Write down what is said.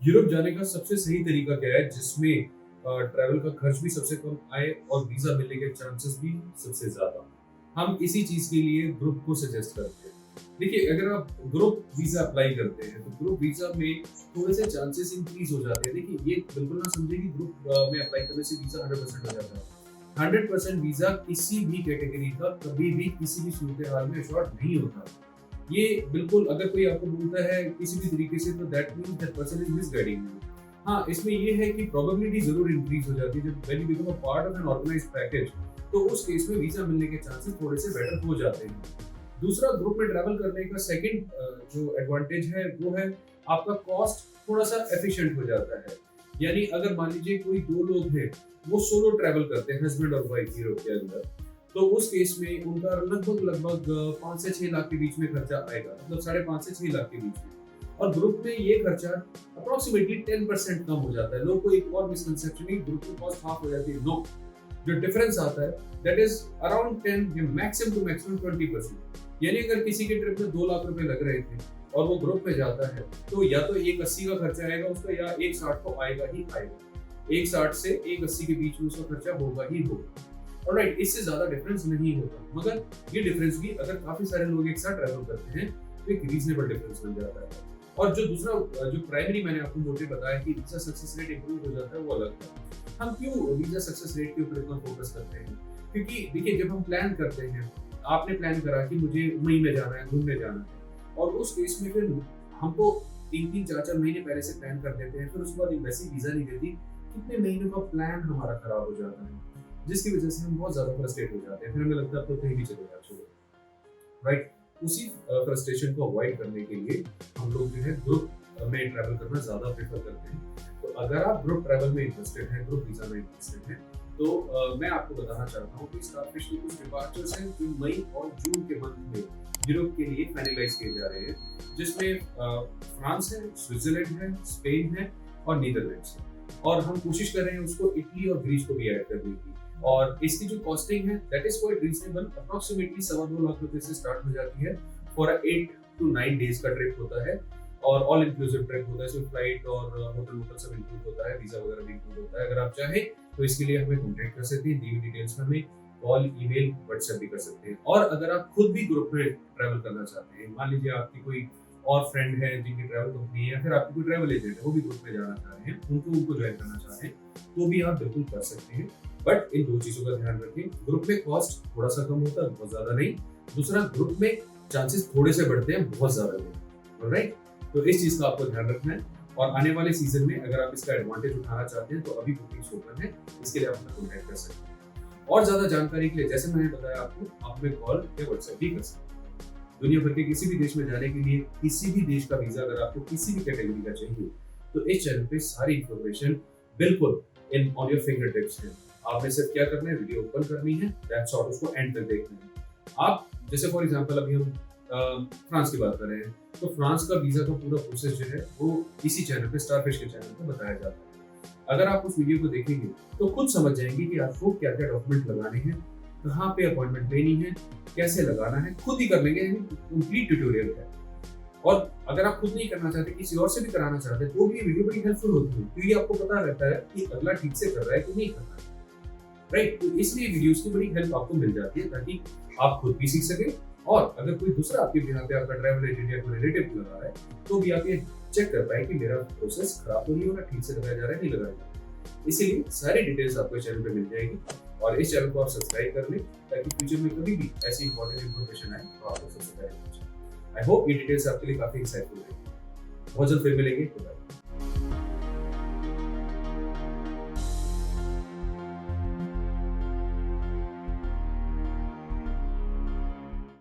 Europe जाने का सबसे सही तरीका क्या है जिसमें ट्रैवल का खर्च भी सबसे कम आए और वीजा मिलने के चांसेस भी सबसे ज्यादा। हम इसी चीज के लिए ग्रुप को सजेस्ट करते हैं। देखिए, अगर आप ग्रुप वीजा अप्लाई करते हैं तो ग्रुप वीजा में थोड़े से चांसेस इंक्रीज हो जाते हैं। देखिए, ये बिल्कुल ना समझे कि ग्रुप में अप्लाई करने से वीजा 100% हो जाता है। 100% वीजा किसी भी कैटेगरी का कभी भी किसी भी सूरत हाल में अशोर्ड नहीं होता। ये बिल्कुल, अगर कोई आपको बोलता है किसी भी तरीके से, तो that means that person is misguiding you. हाँ, इसमें ये है कि प्रोबेबिलिटी जरूर इंक्रीज हो जाती है जब when you become a part of an organized package, तो उस केस में वीजा मिलने के चांसेस थोड़े से बेटर हो जाते हैं। दूसरा, ग्रुप में ट्रैवल करने का सेकंड जो एडवांटेज है वो है आपका कॉस्ट थोड़ा सा एफिशिएंट हो जाता है। यानी अगर मान लीजिए कोई दो लोग हैं, वो सोलो ट्रैवल करते हैं, हस्बैंड और वाइफ यूरोप के अंदर, तो उस केस में उनका लगभग 5 से 6 लाख के बीच में खर्चा आएगा, मतलब 5.5 से 6 लाख के बीच में। और ग्रुप में ये खर्चा अप्रोक्सीमेटली 10% कम हो जाता है। लोग को एक और मिसकंसेप्शन है, ग्रुप में कॉस्ट हाफ हो जाती है। नो, जो डिफरेंस आता है दैट इज अराउंड 10 या मैक्सिमम टू मैक्सिमम 20%। यानी अगर किसी के ट्रिप में 2 लाख रुपए लग रहे थे और वो ग्रुप में जाता है, तो या तो 180 का खर्चा आएगा उसका, या 160 तो आएगा ही आएगा। 160 से 180 के बीच में उसका खर्चा होगा ही होगा। ऑलराइट, इससे ज्यादा डिफरेंस नहीं होता। मगर ये डिफरेंस भी अगर काफी सारे लोग एक साथ ट्रैवल करते हैं तो एक रीजनेबल डिफरेंस बन जाता है। और जो दूसरा, जो प्राइमरी मैंने आपको मोटिव बताया कि वीजा सक्सेस रेट इंप्रूव हो जाता है, वो अलग है। हम क्यों वीजा सक्सेस रेट के ऊपर इतना फोकस करते हैं? क्योंकि देखिए, जब हम प्लान करते हैं, आपने प्लान करा कि मुझे मई में जाना है, घूमने जाना है, और उस केस में फिर हमको 3-3, 4-4 महीने पहले से प्लान कर देते हैं, फिर उसके बाद एम्बेसी वीजा नहीं देती, कितने महीनों का प्लान हमारा खराब हो जाता है, जिसकी वजह से हम बहुत ज्यादा फ्रस्ट्रेट हो जाते हैं। फिर हमें लगता है अब तो कहीं भी चलेगा, छोड़ो। राइट, उसी फ्रस्ट्रेशन को अवॉइड करने के लिए हम लोग जो है ग्रुप में ट्रैवल करना ज्यादा प्रेफर करते हैं। तो अगर आप ग्रुप ट्रैवल में इंटरेस्टेड हैं, ग्रुप वीजा में इंटरेस्टेड हैं, तो मैं आपको बताना चाहता हूँ कि स्टारफिश के कुछ डिपार्चर्स हैं जो मई और जून के मंथ में यूरोप के लिए फाइनलाइज किए जा रहे हैं, जिसमें फ्रांस है, स्विट्जरलैंड है, स्पेन है और नीदरलैंड्स है। और हम कोशिश कर रहे हैं उसको इटली और ग्रीस को भी ऐड करने की। और इसकी जो कॉस्टिंग है that is quite reasonable, approximately 2.25 lakh रुपए से स्टार्ट हो जाती है। फॉर 8 to 9 डेज का ट्रिप होता है और ऑल इंक्लूसिव ट्रिप होता है, इसमें फ्लाइट और होटल सब इंक्लूड होता है, वीजा वगैरह भी इंक्लूड होता है। अगर आप चाहें तो इसके लिए हमें कॉन्टैक्ट कर सकते हैं, दी हुई डिटेल्स में हमें कॉल, ईमेल, व्हाट्सएप भी कर सकते हैं। और अगर आप खुद भी ग्रुप में ट्रैवल करना चाहते हैं, मान लीजिए आपकी कोई और फ्रेंड है जिनकी ट्रैवल कंपनी है, या फिर आपकी कोई ट्रैवल एजेंट है, वो भी ग्रुप में जाना चाह रहे हैं, उनको ज्वाइन करना चाह रहे हैं, तो भी आप बिल्कुल कर सकते हैं। बट इन दो चीजों का ध्यान रखें, ग्रुप में कॉस्ट थोड़ा सा कम होता है, बहुत ज्यादा नहीं। दूसरा, ग्रुप में चांसेस थोड़े से बढ़ते हैं, बहुत ज्यादा नहीं। ऑलराइट, तो इस चीज का आपको ध्यान रखना है। और आने वाले सीजन में अगर आप इसका एडवांटेज उठाना चाहते हैं तो अभी बुकिंग्स ओपन है, इसके लिए आप हमें कॉन्टैक्ट कर सकते हैं। और ज्यादा जानकारी के लिए, जैसे मैंने बताया आपको, आप हमें कॉल या व्हाट्सएप भी कर सकते हैं। दुनिया भर के किसी भी देश में जाने के लिए, किसी भी देश का वीजा अगर आपको किसी भी कैटेगरी का चाहिए, तो इस चैनल पे सारी इंफॉर्मेशन बिल्कुल in on your finger tips है। आपने सिर्फ क्या करना है, वीडियो ओपन करनी है, दैट्स ऑल, उसको एंड तक देखना है। आप जैसे फॉर एग्जांपल अभी हम फ्रांस की बात कर रहे हैं, तो फ्रांस का वीजा का पूरा प्रोसेस जो है वो इसी चैनल पे, स्टारफिश के चैनल पे बताया जाता है। अगर आप उस वीडियो को देखेंगे तो खुद समझ जाएंगे कि आपको क्या क्या डॉक्यूमेंट लगाने हैं, कहाँ पे अपॉइंटमेंट लेनी है, कैसे लगाना है, खुद ही कर लेंगे, कंप्लीट ट्यूटोरियल है। और अगर आप खुद नहीं करना चाहते, किसी और से भी कराना चाहते, तो भी ये वीडियो बड़ी हेल्पफुल होती है, क्योंकि आपको पता रहता है कि अगला ठीक से कर रहा है कि नहीं कर रहा है। राइट, तो इसलिए वीडियोस की बड़ी हेल्प आपको मिल जाती है, ताकि आप खुद भी सीख सके। और अगर कोई दूसरा आपके बिहार पे, आपका ट्रैवल एजेंट या कोई रिलेटिव लगा रहा है, तो भी आप ये चेक कर पाए कि मेरा प्रोसेस खराब तो नहीं हो रहा, ठीक से लगाया जा रहा है, नहीं लगाया जा रहा है। इसीलिए सारी डिटेल्स आपको चैनल पे मिल जाएगी। और इस चैनल को आप सब्सक्राइब कर लें, ताकि फ्यूचर में कभी भी ऐसी इंपॉर्टेंट इन्फॉर्मेशन आए तो आपको सबसे पहले पहुंचे। आई होप ये डिटेल्स आपके लिए काफी इंसाइटफुल रहेगी। बहुत जल्द फिर मिलेंगे।